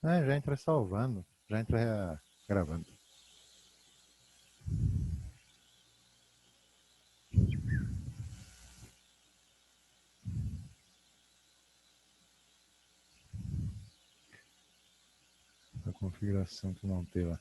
É, já entra salvando, já entra gravando. A configuração que não tem lá.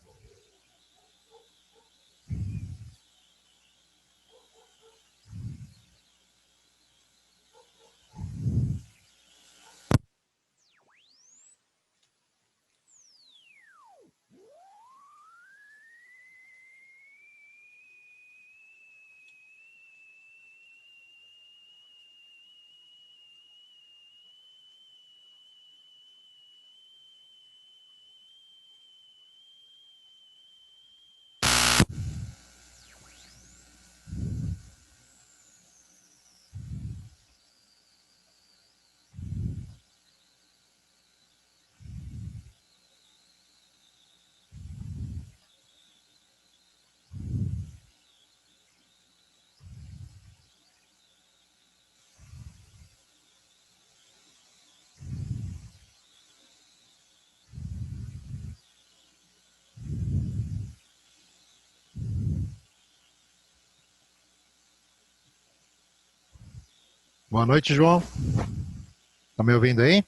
Boa noite, João. Tá me ouvindo aí?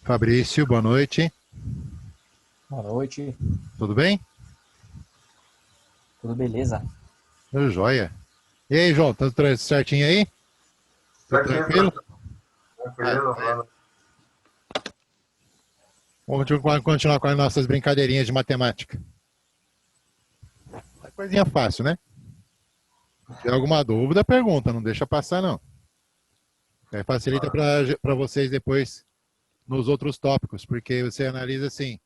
Fabrício, boa noite. Boa noite, Tudo bem? tudo beleza? Tudo jóia. E aí, João, tudo certinho aí? Tudo Certinho, tranquilo? professor. Ah, Tranquilo, é. mano. Vamos continuar com as nossas brincadeirinhas de matemática. É coisinha fácil, né? Se tiver alguma dúvida, pergunta, não deixa passar, não. Aí facilita para vocês depois nos outros tópicos, porque você analisa assim,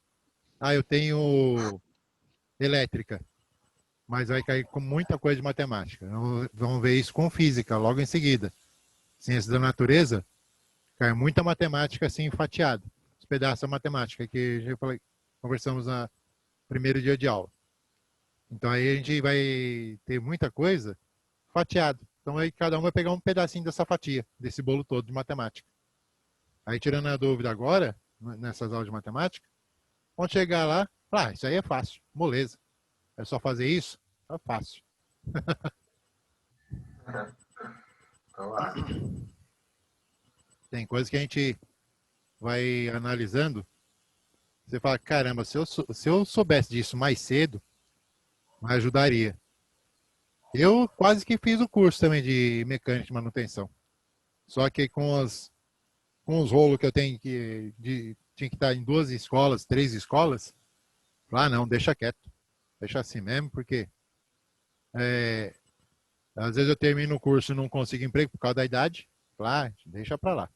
eu tenho elétrica, mas vai cair com muita coisa de matemática. Vamos ver isso com física, logo em seguida. Ciência da natureza, cai muita matemática assim fatiada. Os pedaços da matemática que já falei, conversamos no primeiro dia de aula. Então aí a gente vai ter muita coisa fatiado. Então aí cada um vai pegar um pedacinho dessa fatia, desse bolo todo de matemática. Aí tirando a dúvida agora, nessas aulas de matemática, quando chegar lá, isso aí é fácil, moleza. É só fazer isso? É fácil. Então, lá. Tem coisas que a gente vai analisando. Você fala, caramba, se eu soubesse disso mais cedo, me ajudaria. Eu quase que fiz o curso também de mecânica de manutenção. Só que com os rolos que eu tenho tinha que estar em duas escolas, três escolas, não, deixa quieto. Deixa assim mesmo, porque é, às vezes eu termino o curso e não consigo emprego por causa da idade. Deixa pra lá.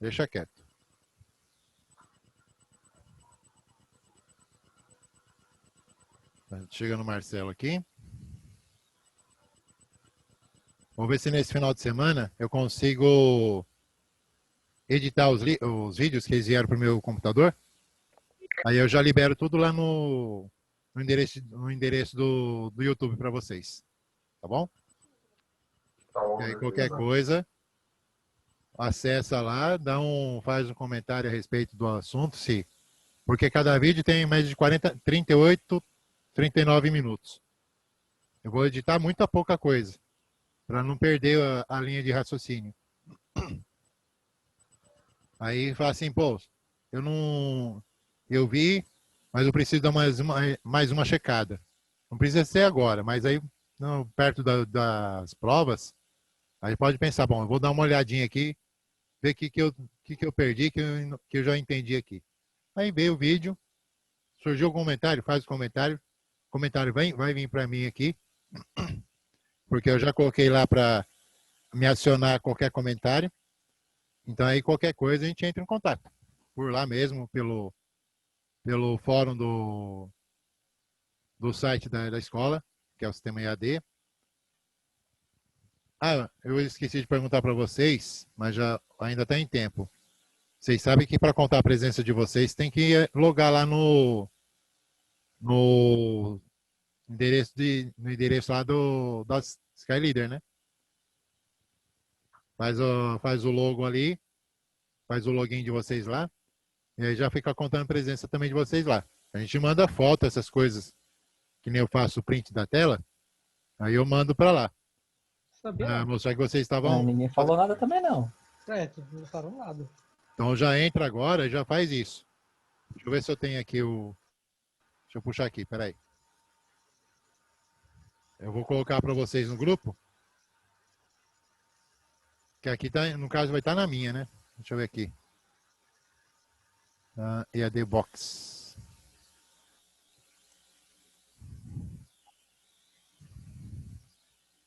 Deixa quieto. Chega no Marcelo aqui. Vamos ver se nesse final de semana eu consigo editar os vídeos que eles vieram pro meu computador. Aí eu já libero tudo lá no endereço do YouTube para vocês. Tá bom? Tá E bom, aí qualquer beleza. coisa, acessa lá, faz um comentário a respeito do assunto, porque cada vídeo tem mais de 38, 39 minutos. Eu vou editar muita pouca coisa, para não perder a linha de raciocínio. Aí fala assim, pô, eu não. Eu vi, mas eu preciso dar mais uma checada. Não precisa ser agora, mas aí, não, perto das provas, aí pode pensar, bom, eu vou dar uma olhadinha aqui, ver que eu perdi, que eu já entendi aqui. Aí vê o vídeo, surgiu um comentário, faz o comentário vai vir para mim aqui, porque eu já coloquei lá para me acionar qualquer comentário. Então aí qualquer coisa a gente entra em contato. Por lá mesmo, pelo fórum do site da escola, que é o sistema EAD. Eu esqueci de perguntar para vocês, mas já ainda está em tempo. Vocês sabem que para contar a presença de vocês tem que logar lá no no endereço lá da Sky Leader, né? Faz o logo ali, faz o login de vocês lá, e aí já fica contando presença também de vocês lá. A gente manda foto, essas coisas, que nem eu faço o print da tela, aí eu mando para lá, Sabia para não. mostrar que vocês Ah, estavam... ninguém falou nada também, não. Não falaram nada. Então já entra agora e já faz isso. Deixa eu ver se eu tenho aqui o... Deixa eu puxar aqui, peraí. Eu vou colocar para vocês no grupo. Que aqui, tá, no caso, vai estar na minha, né? Deixa eu ver aqui. EAD Box.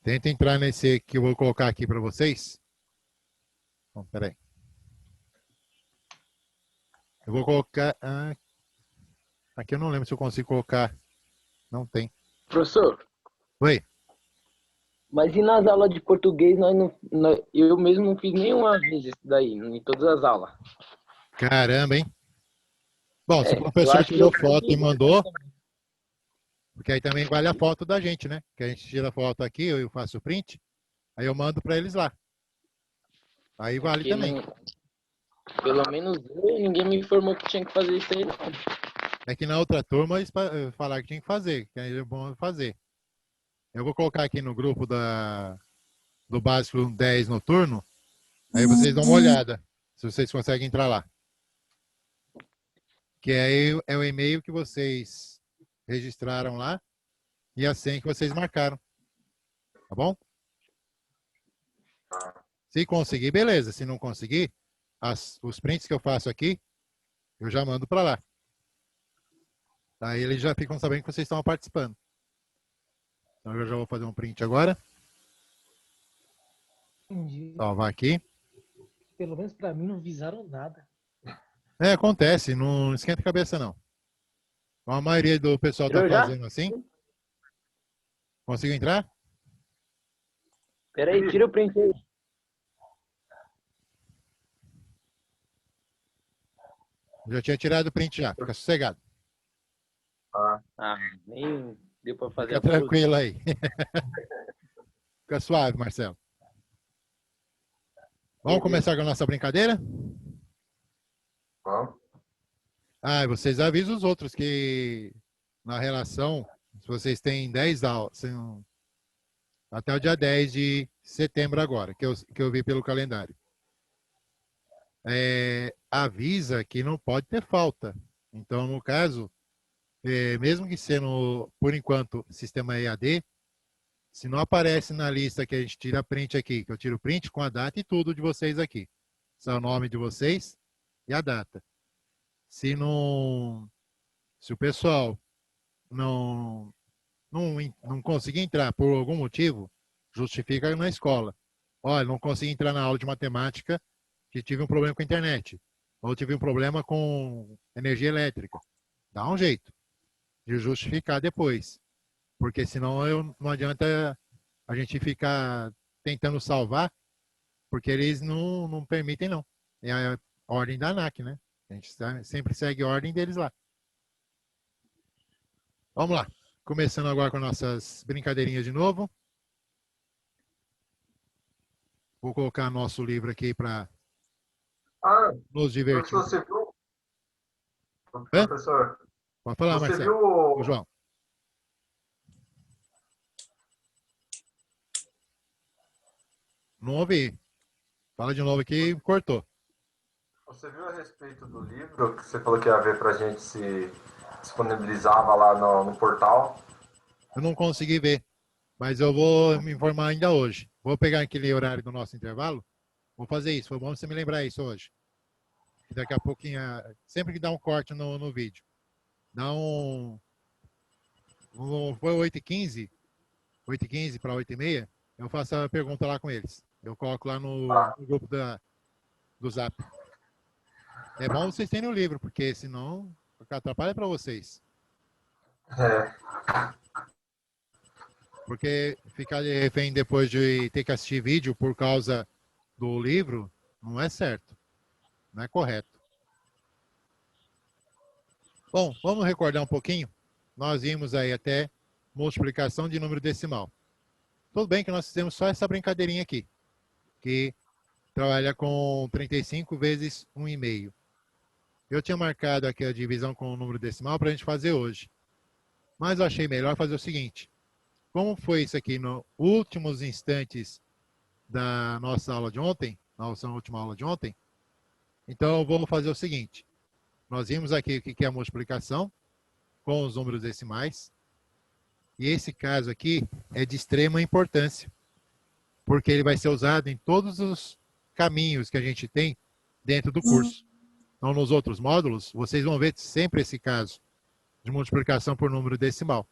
Tenta entrar nesse que eu vou colocar aqui para vocês. Bom, peraí. Eu vou colocar... aqui eu não lembro se eu consigo colocar. Não tem. Professor, Oi. mas e nas aulas de português eu mesmo não fiz nenhuma vez isso daí, em todas as aulas. Caramba, hein? Bom, se o Eu professor acho que tirou eu foto e fiz. mandou, porque aí também vale a foto da gente, né? Que a gente tira a foto aqui, eu faço o print, aí eu mando para eles lá. Aí vale Porque também. pelo menos ninguém me informou que tinha que fazer isso aí, não. É que na outra turma eles falaram que tinha que fazer, que é bom fazer. Eu vou colocar aqui no grupo do Básico 10 Noturno, aí vocês dão uma olhada, se vocês conseguem entrar lá. Que aí é o e-mail que vocês registraram lá e a senha que vocês marcaram. Tá bom? Se conseguir, beleza. Se não conseguir, os prints que eu faço aqui, eu já mando para lá. Aí eles já ficam sabendo que vocês estão participando. Então eu já vou fazer um print agora. Entendi. Salvar aqui. Pelo menos pra mim não visaram nada. Acontece, não esquenta a cabeça não. A maioria do pessoal tá Tirou já? fazendo assim. Conseguiu entrar? Pera aí, tira o print aí. Já tinha tirado o print já, fica sossegado. Ah, nem deu pra fazer Fica a foto. tranquilo aí. Fica suave, Marcelo. Vamos começar com a nossa brincadeira? Vamos. E vocês avisam os outros que na relação, se vocês têm 10 aulas, até o dia 10 de setembro agora, que eu vi pelo calendário. Avisa que não pode ter falta. Então, no caso, mesmo que sendo, por enquanto, sistema EAD, se não aparece na lista que a gente tira print aqui, que eu tiro print com a data e tudo de vocês aqui. Esse é o nome de vocês e a data. Se o pessoal não conseguir entrar por algum motivo, justifica na escola. Olha, não consegui entrar na aula de matemática que tive um problema com a internet. Ou tive um problema com energia elétrica. Dá um jeito de justificar depois. Porque senão não adianta a gente ficar tentando salvar, porque eles não permitem, não. É a ordem da ANAC, né? A gente sempre segue a ordem deles lá. Vamos lá. Começando agora com nossas brincadeirinhas de novo. Vou colocar nosso livro aqui para nos divertir. Professor, você viu? Hã? Professor, Pode falar, você Marcelo. viu Ô, João. Não ouvi. Fala de novo aqui, cortou. Você viu a respeito do livro que você falou que ia ver para a gente se disponibilizava lá no portal? Eu não consegui ver, mas eu vou me informar ainda hoje. Vou pegar aquele horário do nosso intervalo. Vou fazer isso. Foi bom você me lembrar isso hoje. E daqui a pouquinho, sempre que dá um corte no vídeo, dá foi 8h15, 8h15 para 8h30, eu faço a pergunta lá com eles. Eu coloco lá no grupo do Zap. É bom vocês terem o livro, porque senão atrapalha para vocês. Porque ficar de refém depois de ter que assistir vídeo por causa do livro, não é certo. Não é correto. Bom, vamos recordar um pouquinho. Nós vimos aí até multiplicação de número decimal. Tudo bem que nós fizemos só essa brincadeirinha aqui. Que trabalha com 35 vezes 1,5. Eu tinha marcado aqui a divisão com o número decimal para a gente fazer hoje. Mas eu achei melhor fazer o seguinte. Como foi isso aqui nos últimos instantes da nossa aula de ontem, nossa última aula de ontem, então eu vou fazer o seguinte. Nós vimos aqui o que é a multiplicação com os números decimais. E esse caso aqui é de extrema importância, porque ele vai ser usado em todos os caminhos que a gente tem dentro do curso. Então, nos outros módulos, vocês vão ver sempre esse caso de multiplicação por número decimal.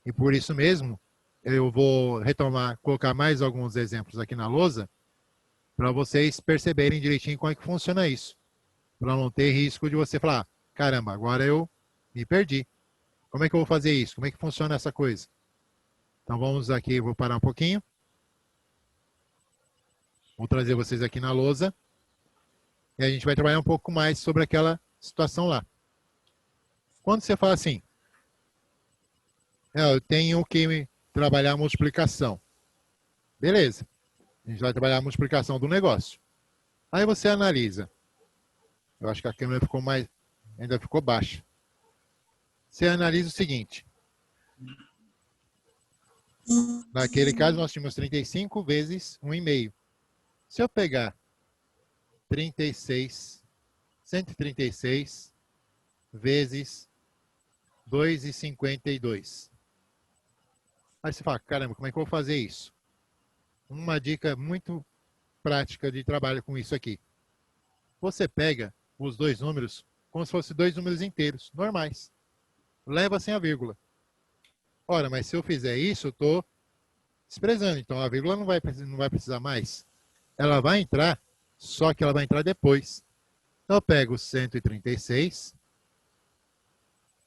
E por isso mesmo, eu vou retomar, colocar mais alguns exemplos aqui na lousa, para vocês perceberem direitinho como é que funciona isso. Para não ter risco de você falar, caramba, agora eu me perdi. Como é que eu vou fazer isso? Como é que funciona essa coisa? Então vamos aqui, vou parar um pouquinho. Vou trazer vocês aqui na lousa. E a gente vai trabalhar um pouco mais sobre aquela situação lá. Quando você fala assim, eu tenho que trabalhar a multiplicação. Beleza. A gente vai trabalhar a multiplicação do negócio. Aí você analisa. Eu acho que a câmera ficou ainda ficou baixa. Você analisa o seguinte. Naquele caso, nós tínhamos 35 vezes 1,5. Se eu pegar 136 vezes 2,52. Aí você fala, caramba, como é que eu vou fazer isso? Uma dica muito prática de trabalho com isso aqui. Você pega os dois números como se fossem dois números inteiros, normais. Leva sem a vírgula. Ora, mas se eu fizer isso, eu estou desprezando. Então a vírgula não vai precisar mais. Ela vai entrar, só que ela vai entrar depois. Então eu pego 136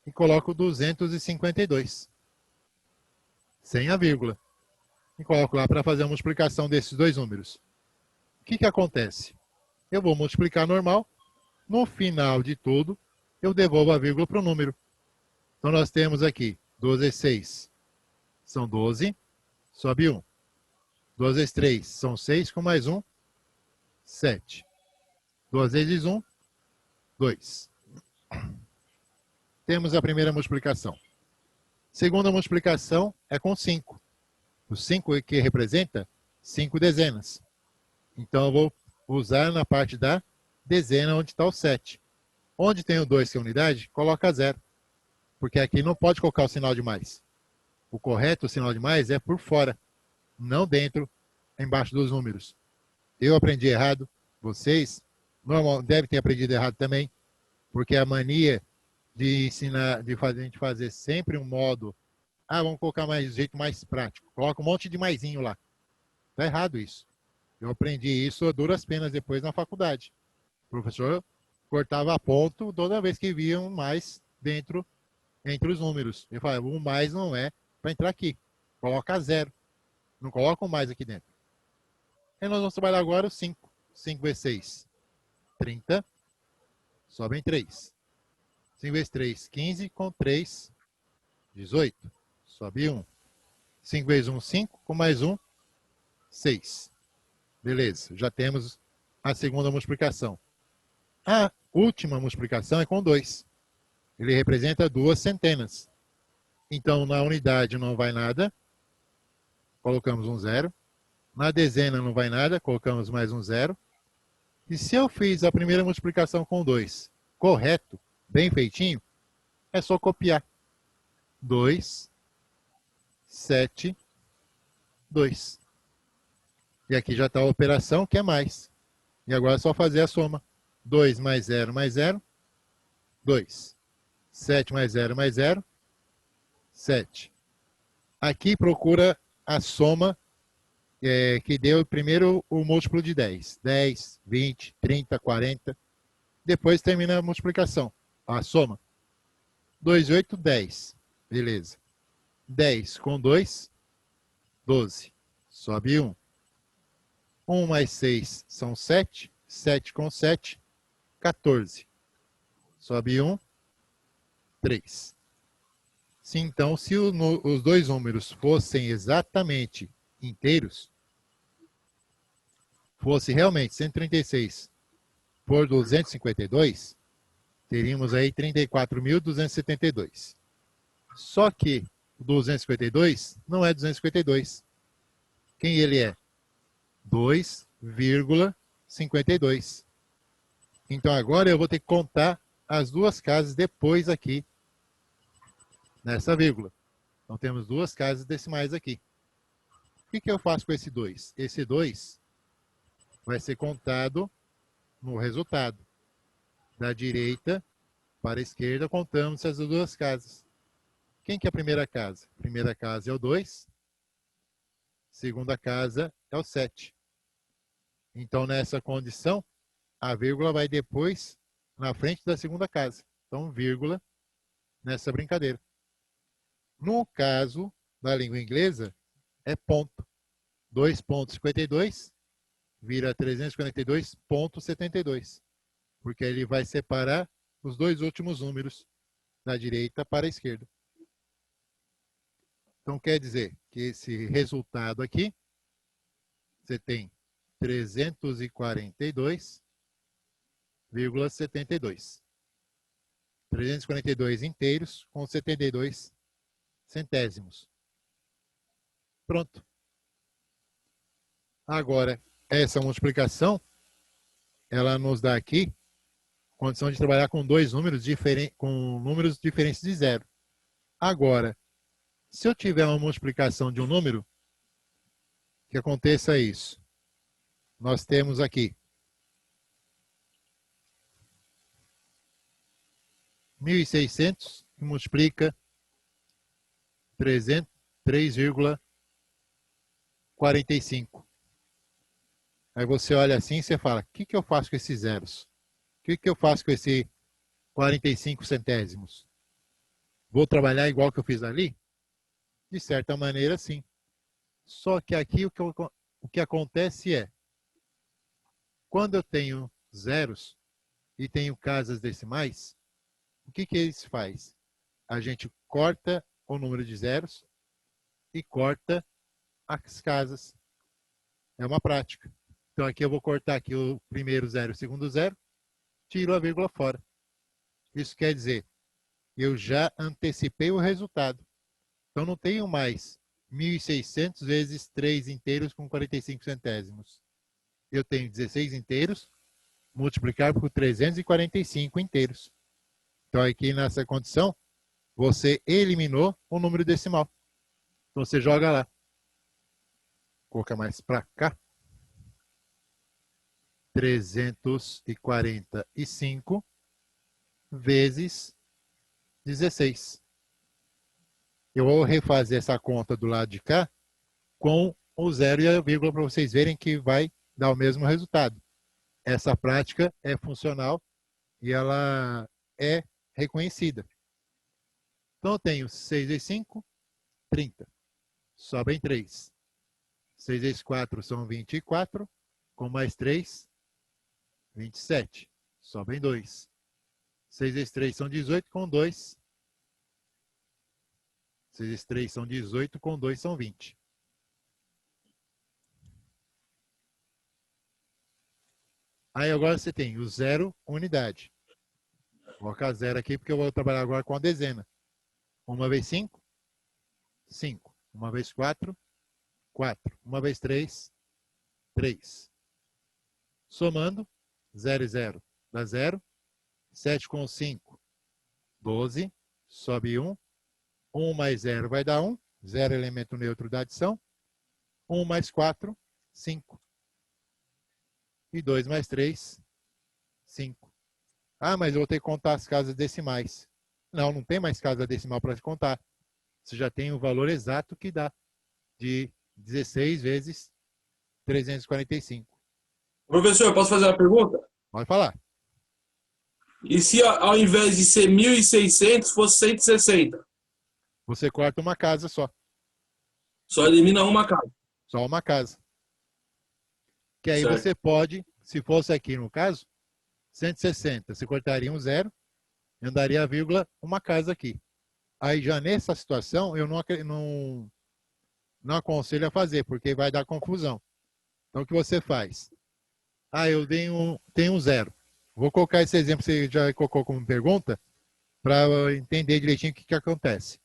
e coloco 252. Sem a vírgula. E coloco lá para fazer a multiplicação desses dois números. O que acontece? Eu vou multiplicar normal. No final de tudo, eu devolvo a vírgula para o número. Então nós temos aqui 2 vezes 6 são 12, sobe 1. 2 vezes 3 são 6, com mais 1, 7. 2 vezes 1, 2. Temos a primeira multiplicação. Segunda multiplicação é com 5. O 5 que representa 5 dezenas. Então eu vou usar na parte da dezena onde está o 7. Onde tem o 2 que é unidade, coloca 0. Porque aqui não pode colocar o sinal de mais. O correto, o sinal de mais, é por fora, não dentro, embaixo dos números. Eu aprendi errado, vocês devem ter aprendido errado também, porque a mania de ensinar, a gente fazer sempre um modo, vamos colocar mais jeito mais prático, coloca um monte de maisinho lá. Está errado isso. Eu aprendi isso a duras penas depois na faculdade. O professor cortava a ponto toda vez que via um mais dentro entre os números. Ele falava, o mais não é para entrar aqui. Coloca 0. Não coloca o mais aqui dentro. E nós vamos trabalhar agora o 5. 5 vezes 6, 30. Sobem 3. 5 vezes 3, 15. Com 3, 18. Sobe 1. 5 vezes 1, 5. Com mais 1, 6. Beleza. Já temos a segunda multiplicação. A última multiplicação é com 2. Ele representa 2 centenas. Então, na unidade não vai nada. Colocamos um 0. Na dezena não vai nada. Colocamos mais um 0. E se eu fiz a primeira multiplicação com 2 correto, bem feitinho, é só copiar. 2, 7, 2. E aqui já está a operação, que é mais. E agora é só fazer a soma. 2 mais 0 mais 0, 2. 7 mais 0 mais 0, 7. Aqui procura a soma que deu primeiro o múltiplo de 10. 10, 20, 30, 40. Depois termina a multiplicação, a soma. 2, 8, 10. Beleza. 10 com 2, 12. Sobe 1. 1 mais 6 são 7. 7 com 7, 14. Sobe 1, 3. Então, se os dois números fossem exatamente inteiros, fosse realmente 136 por 252, teríamos aí 34.272. Só que o 252 não é 252. Quem ele é? 2,52. Então agora eu vou ter que contar as duas casas depois aqui, nessa vírgula. Então temos duas casas decimais aqui. O que eu faço com esse 2? Esse 2 vai ser contado no resultado. Da direita para a esquerda, contamos essas duas casas. Quem que é a primeira casa? A primeira casa é o 2. Segunda casa é o 7. Então, nessa condição, a vírgula vai depois, na frente da segunda casa. Então, vírgula nessa brincadeira. No caso da língua inglesa, é ponto. 2,52 vira 342,72. Porque ele vai separar os dois últimos números da direita para a esquerda. Então, quer dizer que esse resultado aqui, você tem 342,72. 342 inteiros com 72 centésimos. Pronto. Agora, essa multiplicação, ela nos dá aqui condição de trabalhar com dois números diferentes de zero. Agora, se eu tiver uma multiplicação de um número, que aconteça isso. Nós temos aqui 1.600 que multiplica 3,45. Aí você olha assim e você fala, o que eu faço com esses zeros? O que eu faço com esse 45 centésimos? Vou trabalhar igual que eu fiz ali? De certa maneira, sim. Só que aqui o que acontece é, quando eu tenho zeros e tenho casas decimais, o que eles fazem? A gente corta o número de zeros e corta as casas. É uma prática. Então aqui eu vou cortar aqui o primeiro zero e o segundo zero, tiro a vírgula fora. Isso quer dizer, eu já antecipei o resultado. Então não tenho mais 1.600 vezes 3 inteiros com 45 centésimos. Eu tenho 16 inteiros, multiplicar por 345 inteiros. Então aqui nessa condição, você eliminou o número decimal. Então você joga lá. Vou colocar mais para cá. 345 vezes 16. Eu vou refazer essa conta do lado de cá com o zero e a vírgula para vocês verem que vai dar o mesmo resultado. Essa prática é funcional e ela é reconhecida. Então eu tenho 6 vezes 5, 30. Sobem 3. 6 vezes 4 são 24. Com mais 3, 27. Sobem 2. 6 vezes 3 são 18, com 2. 6 vezes 3 são 18, com 2 são 20. Aí agora você tem o zero, unidade. Vou colocar zero aqui porque eu vou trabalhar agora com a dezena. 1 vezes 5, 5. 1 vezes 4, 4. 1 vezes 3, 3. Somando, 0 e 0 dá 0. 7 com 5, 12. Sobe 1. 1 mais 0 vai dar 1. 0 elemento neutro da adição. 1 mais 4, 5. E 2 mais 3, 5. Ah, mas eu vou ter que contar as casas decimais. Não, não tem mais casa decimal para se contar. Você já tem o valor exato que dá de 16 vezes 345. Professor, eu posso fazer uma pergunta? Pode falar. E se ao invés de ser 1.600 fosse 160? Você corta uma casa só. Só elimina uma casa. Só uma casa. Que aí Certo. você pode, se fosse aqui no caso, 160, você cortaria um zero e andaria a vírgula uma casa aqui. Aí já nessa situação eu não aconselho a fazer, porque vai dar confusão. Então o que você faz? Ah, eu tenho um zero. Vou colocar esse exemplo que você já colocou como pergunta para entender direitinho o que acontece.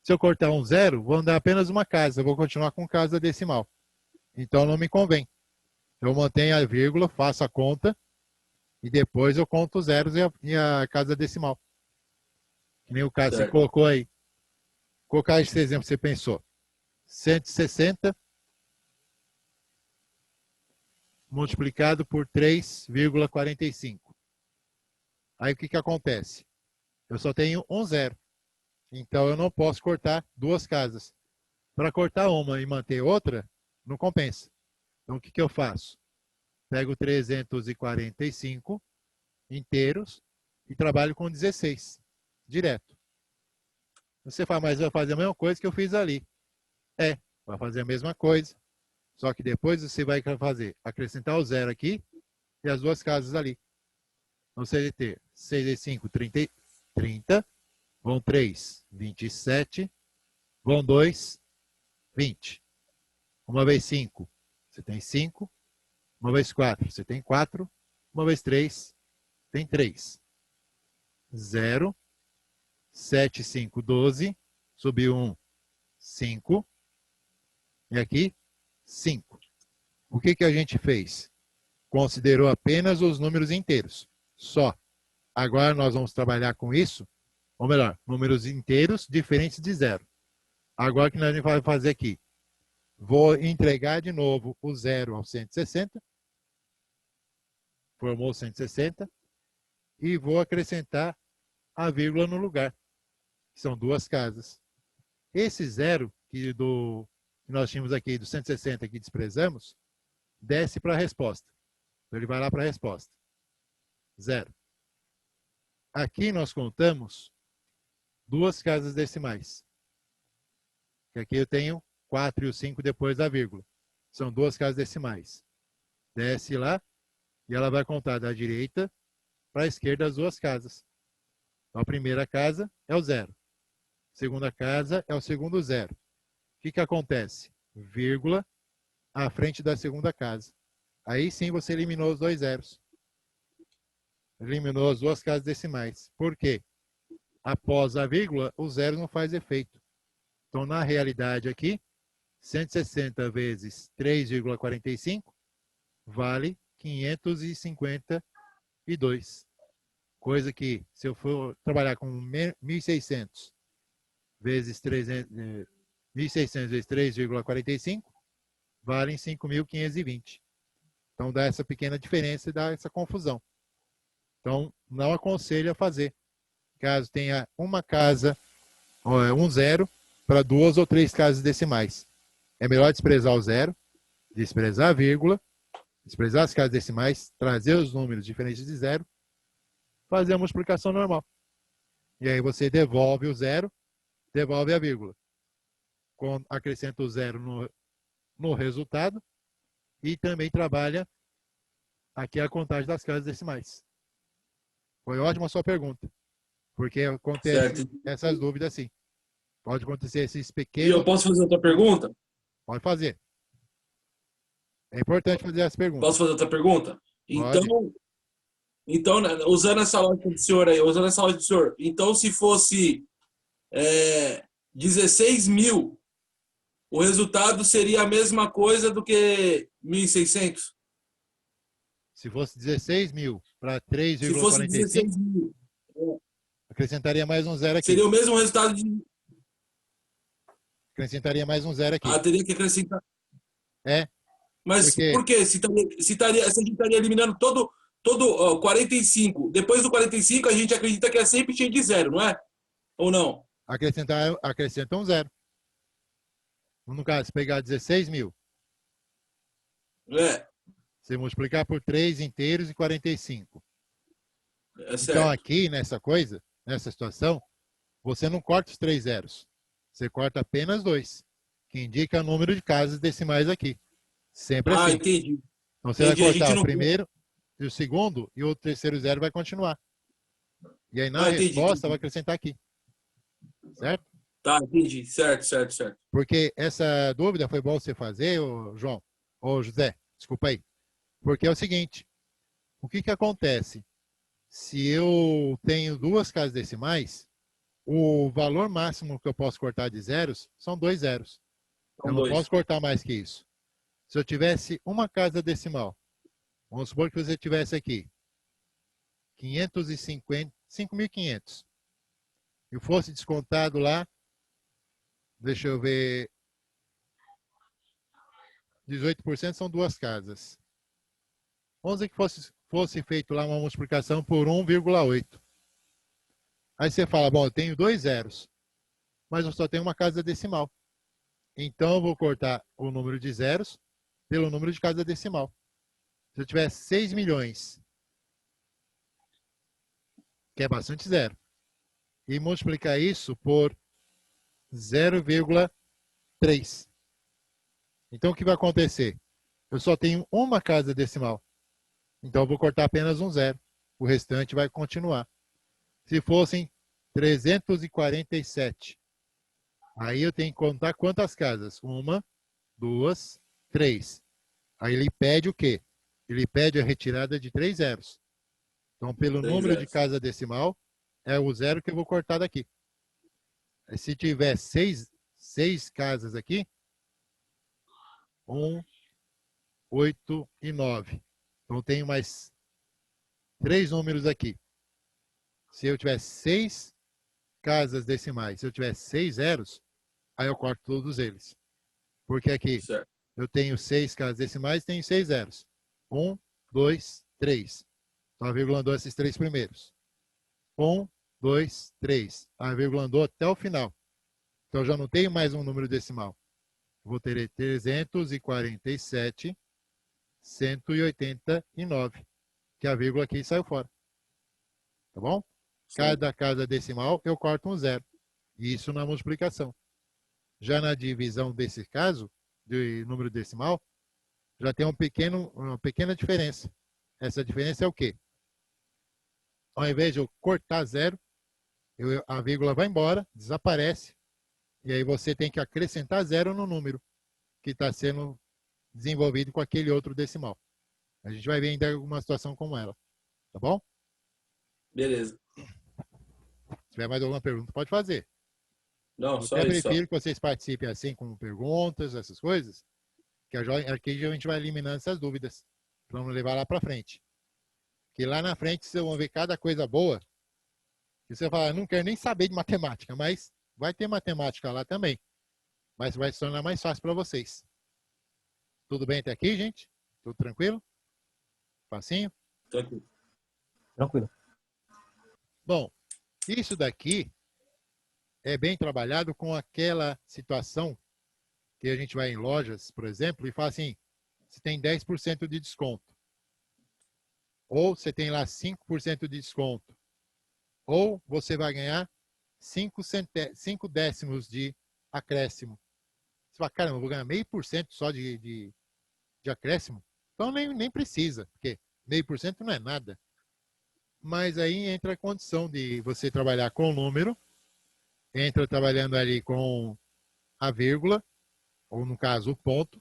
Se eu cortar um zero, vou andar apenas uma casa. Eu vou continuar com casa decimal. Então não me convém. Eu mantenho a vírgula, faço a conta e depois eu conto os zeros e a casa decimal. Que nem o caso que você Certo. colocou aí. Vou colocar esse exemplo que você pensou. 160 multiplicado por 3,45. Aí o que acontece? Eu só tenho um zero. Então eu não posso cortar duas casas. Para cortar uma e manter outra, não compensa. Então o que eu faço? Pego 345 inteiros e trabalho com 16, direto. Você fala, mas vai fazer a mesma coisa que eu fiz ali. Vai fazer a mesma coisa, só que depois você vai fazer, acrescentar o zero aqui e as duas casas ali. Então você vai ter 6 vezes 5, 30, vão 3, 27, vão 2, 20. Uma vez 5, você tem 5. Uma vez 4, você tem 4. Uma vez 3, tem 3. 0, 7, 5, 12. Subiu 1, 5. E aqui, 5. O que a gente fez? Considerou apenas os números inteiros. Só. Agora nós vamos trabalhar com isso, ou melhor, números inteiros diferentes de 0. Agora o que nós vamos fazer aqui? Vou entregar de novo o 0 ao 160. Formou 160. E vou acrescentar a vírgula no lugar. São duas casas. Esse 0 que nós tínhamos aqui do 160 que desprezamos, desce para a resposta. Então ele vai lá para a resposta. 0. Aqui nós contamos duas casas decimais. Aqui eu tenho 4 e o 5 depois da vírgula. São duas casas decimais. Desce lá e ela vai contar da direita para a esquerda as duas casas. Então a primeira casa é o 0. A segunda casa é o segundo 0. O que acontece? Vírgula à frente da segunda casa. Aí sim você eliminou os dois zeros. Eliminou as duas casas decimais. Por quê? Após a vírgula, o zero não faz efeito. Então, na realidade aqui, 160 vezes 3,45 vale 552. Coisa que, se eu for trabalhar com 1.600 vezes 1.600 vezes 3,45, valem 5.520. Então, dá essa pequena diferença e dá essa confusão. Então, não aconselho a fazer. Caso tenha uma casa, um zero, para duas ou três casas decimais. É melhor desprezar o zero, desprezar a vírgula, desprezar as casas decimais, trazer os números diferentes de zero, fazer a multiplicação normal. E aí você devolve o zero, devolve a vírgula. Acrescenta o zero no resultado e também trabalha aqui a contagem das casas decimais. Foi ótima a sua pergunta, porque acontece essas dúvidas sim. Pode acontecer esses E pequenos... eu posso fazer outra pergunta? Pode fazer. É importante fazer as perguntas. Posso fazer outra pergunta? Pode. Então, usando essa lógica do senhor aí, então se fosse 16 mil, o resultado seria a mesma coisa do que 1.600? Se fosse 16 mil para Se fosse 3,45, 16 mil, acrescentaria mais um zero aqui. seria o mesmo resultado de... Acrescentaria mais um zero aqui. teria que acrescentar. Mas porque... por quê? Se a gente estaria eliminando todo 45. Depois do 45, a gente acredita que é sempre cheio de zero, não é? Ou não? Acrescenta um zero. No caso, se pegar 16 mil, você multiplicar por 3 inteiros e 45. Então aqui, nessa situação, você não corta os 3 zeros. Você corta apenas 2, que indica o número de casas decimais aqui. Sempre assim. Entendi. Então você vai cortar o primeiro e o segundo, e o terceiro zero vai continuar. E aí na resposta vai acrescentar aqui. Certo? Tá, entendi. Certo. Porque essa dúvida foi bom você fazer, João, ou José, desculpa aí. Porque é o seguinte, o que acontece? Se eu tenho duas casas decimais, o valor máximo que eu posso cortar de zeros são 2 zeros. São Eu não dois. posso cortar mais que isso. Se eu tivesse uma casa decimal, vamos supor que você tivesse aqui 5.500 e fosse descontado lá, deixa eu ver, 18% são duas casas. Vamos dizer que fosse feito lá uma multiplicação por 1,8. Aí você fala, bom, eu tenho 2 zeros, mas eu só tenho uma casa decimal. Então eu vou cortar o número de zeros pelo número de casa decimal. Se eu tiver 6 milhões, que é bastante zero, e multiplicar isso por 0,3. Então o que vai acontecer? Eu só tenho uma casa decimal. Então eu vou cortar apenas um zero. O restante vai continuar. Se fossem 347, aí eu tenho que contar quantas casas? 1, 2, 3. Aí ele pede o quê? Ele pede a retirada de 3 zeros. Então, pelo 3 número de zeros. casa decimal, é o zero que eu vou cortar daqui. Aí, se tiver 6 casas aqui, 1, 8 e 9. Então, tenho mais 3 números aqui. Se eu tiver 6 casas decimais, se eu tiver 6 zeros, aí eu corto todos eles. Porque aqui Certo. eu tenho 6 casas decimais e tenho 6 zeros. 1, 2, 3. Então a vírgula andou esses 3 primeiros. 1, 2, 3. A vírgula andou até o final. Então eu já não tenho mais um número decimal. Vou ter 347, 189. Que a vírgula aqui saiu fora. Tá bom? Cada casa decimal eu corto um zero. Isso na multiplicação. Já na divisão desse caso, de número decimal, já tem uma pequena diferença. Essa diferença é o quê? Ao invés de eu cortar zero, a vírgula vai embora, desaparece, e aí você tem que acrescentar zero no número que está sendo desenvolvido com aquele outro decimal. A gente vai ver ainda alguma situação como ela. Tá bom? Beleza. Se tiver mais alguma pergunta, pode fazer. Não, Eu só até isso. Só. prefiro que vocês participem assim, com perguntas, essas coisas, que aqui a gente vai eliminando essas dúvidas, para não levar lá para frente. Que lá na frente vocês vão ver cada coisa boa, que você fala, não quero nem saber de matemática, mas vai ter matemática lá também. Mas vai se tornar mais fácil para vocês. Tudo bem até aqui, gente? Tudo tranquilo? Facinho? Tranquilo. Tranquilo. Bom, isso daqui é bem trabalhado com aquela situação que a gente vai em lojas, por exemplo, e fala assim, você tem 10% de desconto. Ou você tem lá 5% de desconto. Ou você vai ganhar 5 décimos de acréscimo. Você fala, caramba, eu vou ganhar 0,5% só de acréscimo? Então nem precisa, porque 0,5% não é nada. Mas aí entra a condição de você trabalhar com o número, entra trabalhando ali com a vírgula, ou no caso o ponto,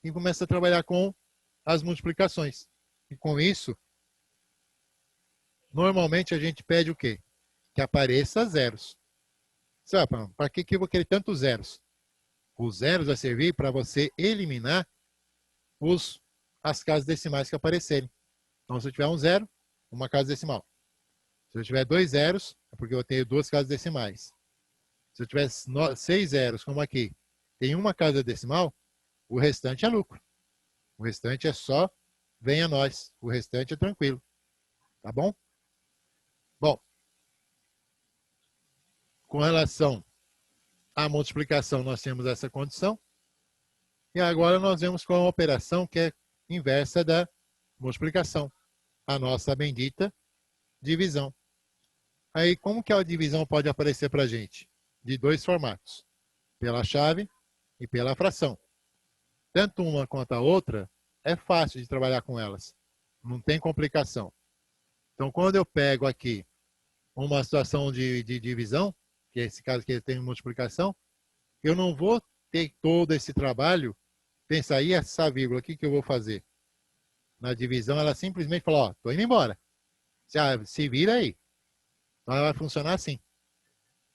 e começa a trabalhar com as multiplicações. E com isso, normalmente a gente pede o quê? Que apareça zeros. Sabe, para que eu vou querer tantos zeros? Os zeros vai servir para você eliminar as casas decimais que aparecerem. Então, se eu tiver um zero, uma casa decimal. Se eu tiver 2 zeros, é porque eu tenho 2 casas decimais. Se eu tiver 6 zeros, como aqui, tem uma casa decimal, o restante é lucro. O restante é só venha nós. O restante é tranquilo. Tá bom? Bom, com relação à multiplicação, nós temos essa condição. E agora nós vemos com a operação que é inversa da multiplicação. A nossa bendita divisão. Aí, como que a divisão pode aparecer para a gente? De 2 formatos. Pela chave e pela fração. Tanto uma quanto a outra, é fácil de trabalhar com elas. Não tem complicação. Então, quando eu pego aqui uma situação de divisão, que é esse caso que tem multiplicação, eu não vou ter todo esse trabalho, pensar, e essa vírgula, o que eu vou fazer? Na divisão, ela simplesmente fala, ó, tô indo embora. Se vira aí. Então, ela vai funcionar assim.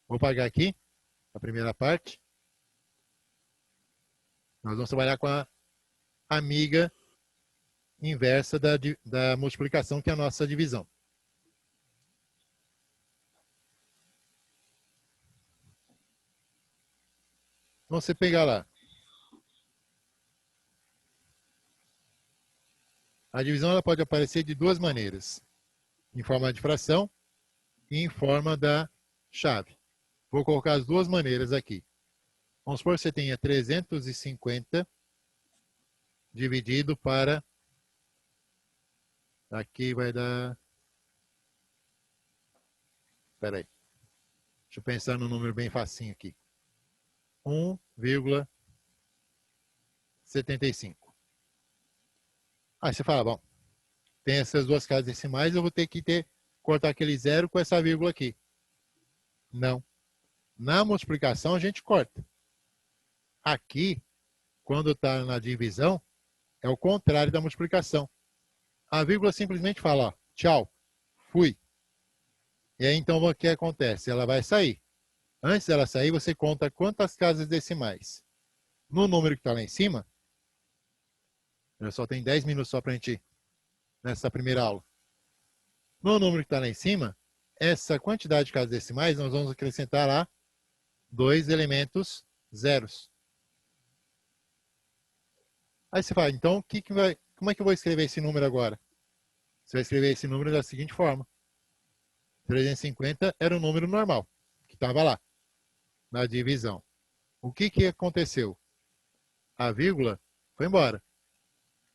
Vou apagar aqui a primeira parte. Nós vamos trabalhar com a amiga inversa da multiplicação, que é a nossa divisão. Então, você pegar lá. A divisão ela pode aparecer de duas maneiras. Em forma de fração e em forma da chave. Vou colocar as duas maneiras aqui. Vamos supor que você tenha 350 dividido para... Aqui vai dar... Espera aí. Deixa eu pensar num número bem facinho aqui. 1,75. Aí você fala, bom, tem essas duas casas decimais, eu vou ter que cortar aquele zero com essa vírgula aqui. Não. Na multiplicação a gente corta. Aqui, quando está na divisão, é o contrário da multiplicação. A vírgula simplesmente fala, ó, tchau, fui. E aí então o que acontece? Ela vai sair. Antes dela sair, você conta quantas casas decimais. No número que está lá em cima, eu só tenho 10 minutos só para a gente ir nessa primeira aula. No número que está lá em cima, essa quantidade de casas decimais, nós vamos acrescentar lá 2 elementos zeros. Aí você fala, então, como é que eu vou escrever esse número agora? Você vai escrever esse número da seguinte forma. 350 era o número normal, que estava lá, na divisão. O que aconteceu? A vírgula foi embora.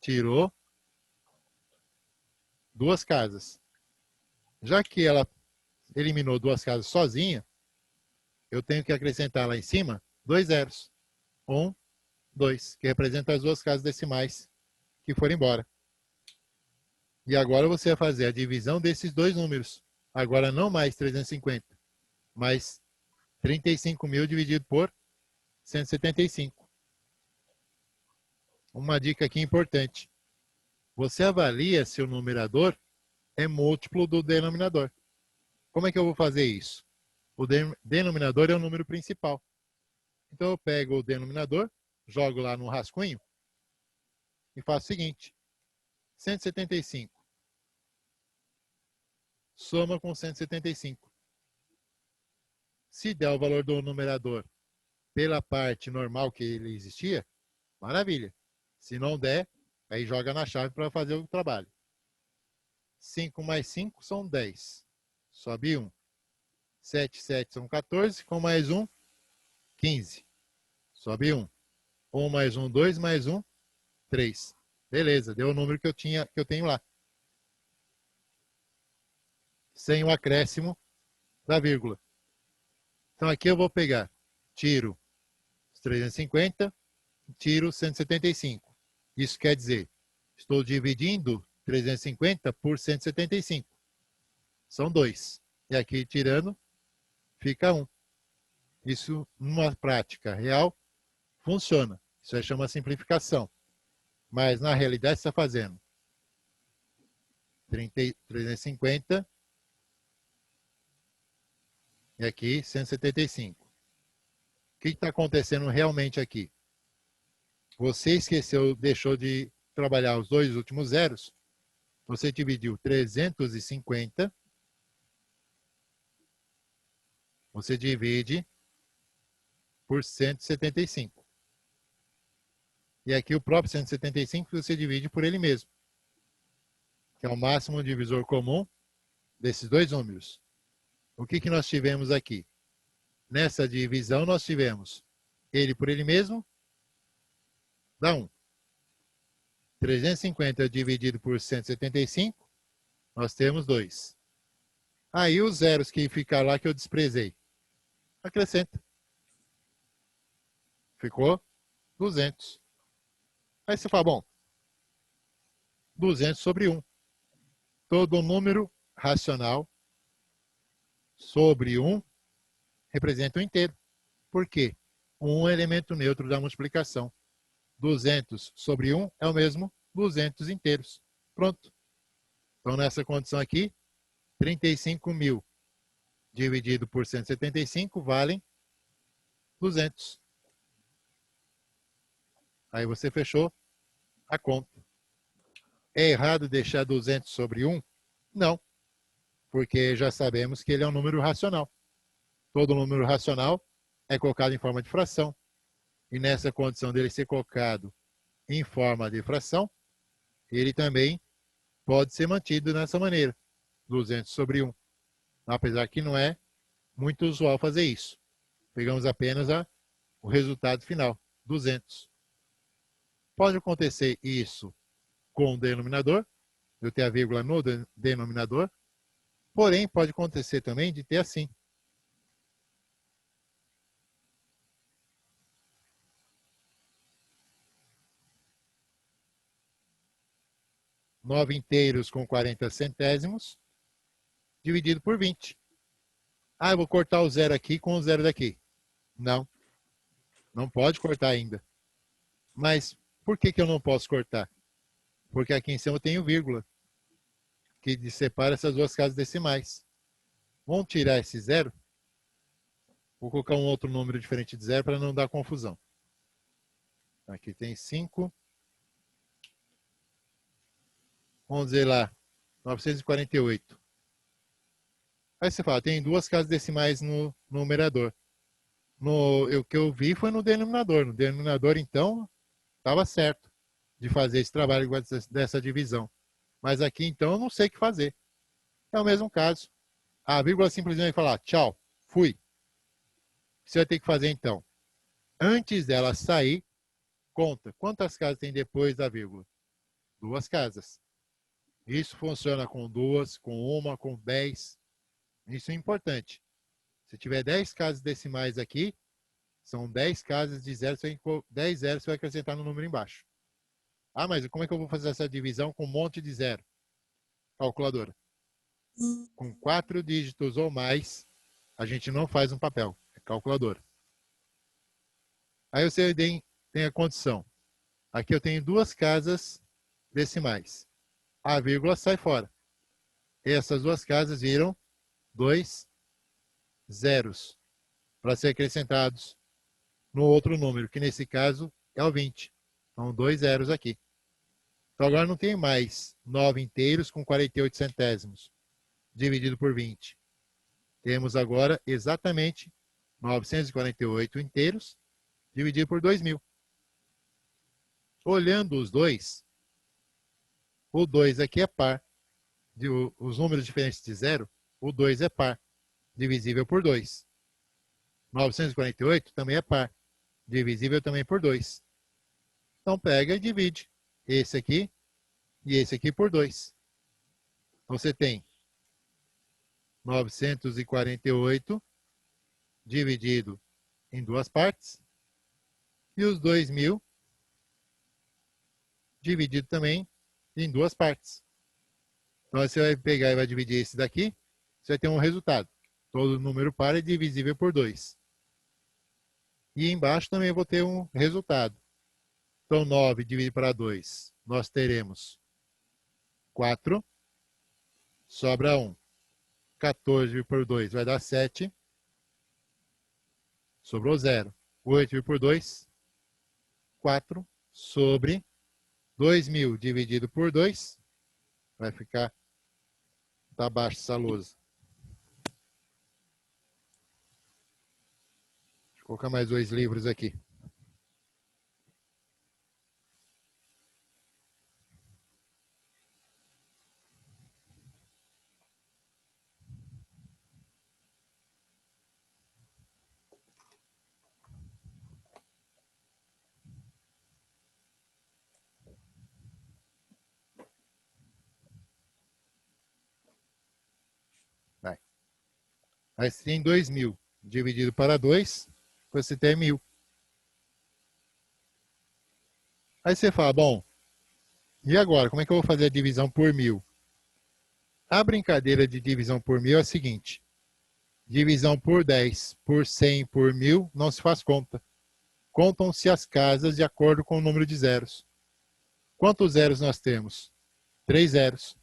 Tirou duas casas. Já que ela eliminou duas casas sozinha, eu tenho que acrescentar lá em cima 2 zeros. 1, 2, que representa as duas casas decimais que foram embora. E agora você vai fazer a divisão desses dois números. Agora não mais 350, mas 35.000 dividido por 175. Uma dica aqui importante. Você avalia se o numerador é múltiplo do denominador. Como é que eu vou fazer isso? O denominador é o número principal. Então eu pego o denominador, jogo lá no rascunho e faço o seguinte. 175. Soma com 175. Se der o valor do numerador pela parte normal que ele existia, maravilha. Se não der, aí joga na chave para fazer o trabalho. 5 mais 5 são 10. Sobe 1. 7, 7 são 14. Com mais 1, 15. Sobe 1. 1 mais 1, 2 mais 1, 3. Beleza, deu o número que eu tenho lá. Sem o acréscimo da vírgula. Então aqui eu vou pegar, tiro os 350, tiro 175. Isso quer dizer, estou dividindo 350 por 175. São 2. E aqui tirando, fica 1. Isso, numa prática real, funciona. Isso aí chama simplificação. Mas, na realidade, você está fazendo 350 e aqui 175. O que está acontecendo realmente aqui? Você esqueceu, deixou de trabalhar os dois últimos zeros. Você dividiu 350. Você divide por 175. E aqui o próprio 175 você divide por ele mesmo. Que é o máximo divisor comum desses dois números. O que nós tivemos aqui? Nessa divisão nós tivemos ele por ele mesmo, dá 1. 350 dividido por 175, nós temos 2. Aí os zeros que ficaram lá que eu desprezei. Acrescenta. Ficou 200. Aí você fala, bom, 200 sobre 1. Todo número racional sobre 1 representa um inteiro. Por quê? 1 é elemento neutro da multiplicação. 200 sobre 1 é o mesmo 200 inteiros. Pronto. Então, nessa condição aqui, 35.000 dividido por 175 valem 200. Aí você fechou a conta. É errado deixar 200 sobre 1? Não, porque já sabemos que ele é um número racional. Todo número racional é colocado em forma de fração. E nessa condição dele ser colocado em forma de fração, ele também pode ser mantido dessa maneira, 200 sobre 1. Apesar que não é muito usual fazer isso. Pegamos apenas o resultado final, 200. Pode acontecer isso com o denominador, eu ter a vírgula no denominador, porém pode acontecer também de ter assim. 9 inteiros com 40 centésimos, dividido por 20. Ah, eu vou cortar o zero aqui com o zero daqui. Não, não pode cortar ainda. Mas por que eu não posso cortar? Porque aqui em cima eu tenho vírgula, que separa essas duas casas decimais. Vamos tirar esse zero. Vou colocar um outro número diferente de zero para não dar confusão. Aqui tem 5. Vamos dizer lá, 948. Aí você fala, tem duas casas decimais no numerador. O que eu vi foi no denominador. No denominador, então, estava certo de fazer esse trabalho dessa divisão. Mas aqui, então, eu não sei o que fazer. É o mesmo caso. A vírgula simplesmente vai falar, tchau, fui. O que você vai ter que fazer, então? Antes dela sair, conta. Quantas casas tem depois da vírgula? 2 casas. Isso funciona com 2, com 1, com 10. Isso é importante. Se tiver 10 casas decimais aqui, são 10 casas de zero, 10 zeros você vai acrescentar no número embaixo. Ah, mas como é que eu vou fazer essa divisão com um monte de zero? Calculadora. Com 4 dígitos ou mais, a gente não faz um papel. É calculadora. Aí você tem a condição. Aqui eu tenho 2 casas decimais. A vírgula sai fora. E essas 2 casas viram 2 zeros para ser acrescentados no outro número, que nesse caso é o 20. Então, 2 zeros aqui. Então, agora não tem mais 9 inteiros com 48 centésimos, dividido por 20. Temos agora exatamente 948 inteiros, dividido por 2.000. Olhando os dois, o 2 aqui é par. Os números diferentes de zero, o 2 é par, divisível por 2. 948 também é par, divisível também por 2. Então, pega e divide esse aqui e esse aqui por 2. Então, você tem 948 dividido em 2 partes e os 2.000 dividido também em 2 partes. Então, você vai pegar e vai dividir esse daqui, você vai ter um resultado. Todo número par é divisível por 2. E embaixo também eu vou ter um resultado. Então, 9 dividido para 2, nós teremos 4. Sobra 1. 14 por 2 vai dar 7. Sobrou 0. 8 por 2, 4. Sobre 2.000 dividido por 2, vai ficar tá abaixo essa lousa. Deixa eu colocar mais 2 livros aqui. Aí você tem 2.000 dividido para 2, você tem 1.000. Aí você fala, bom, e agora? Como é que eu vou fazer a divisão por 1.000? A brincadeira de divisão por 1.000 é a seguinte. Divisão por 10, por 100, por 1.000, não se faz conta. Contam-se as casas de acordo com o número de zeros. Quantos zeros nós temos? 3 zeros.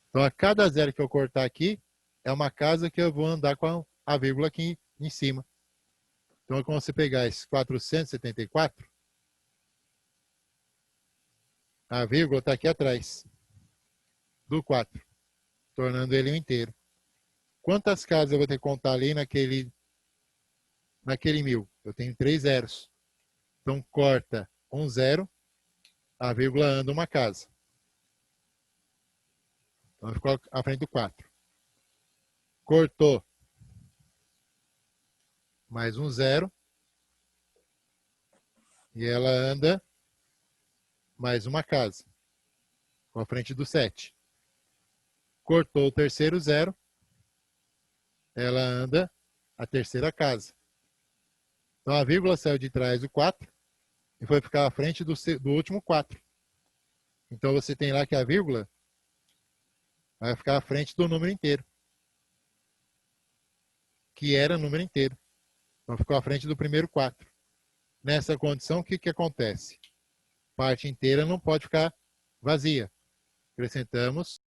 Então, a cada zero que eu cortar aqui, é uma casa que eu vou andar com a vírgula aqui em cima. Então, quando você pegar esse 474, a vírgula está aqui atrás do 4, tornando ele um inteiro. Quantas casas eu vou ter que contar ali naquele 1000? Eu tenho 3 zeros. Então, corta um zero, a vírgula anda uma casa. Então, ficou à frente do 4. Cortou. Mais um zero. E ela anda mais uma casa. Com a frente do 7. Cortou o terceiro zero. Ela anda a terceira casa. Então a vírgula saiu de trás do 4 e foi ficar à frente do último 4. Então você tem lá que a vírgula vai ficar à frente do número inteiro. Que era número inteiro. Então ficou à frente do primeiro 4. Nessa condição, o que acontece? Parte inteira não pode ficar vazia. Acrescentamos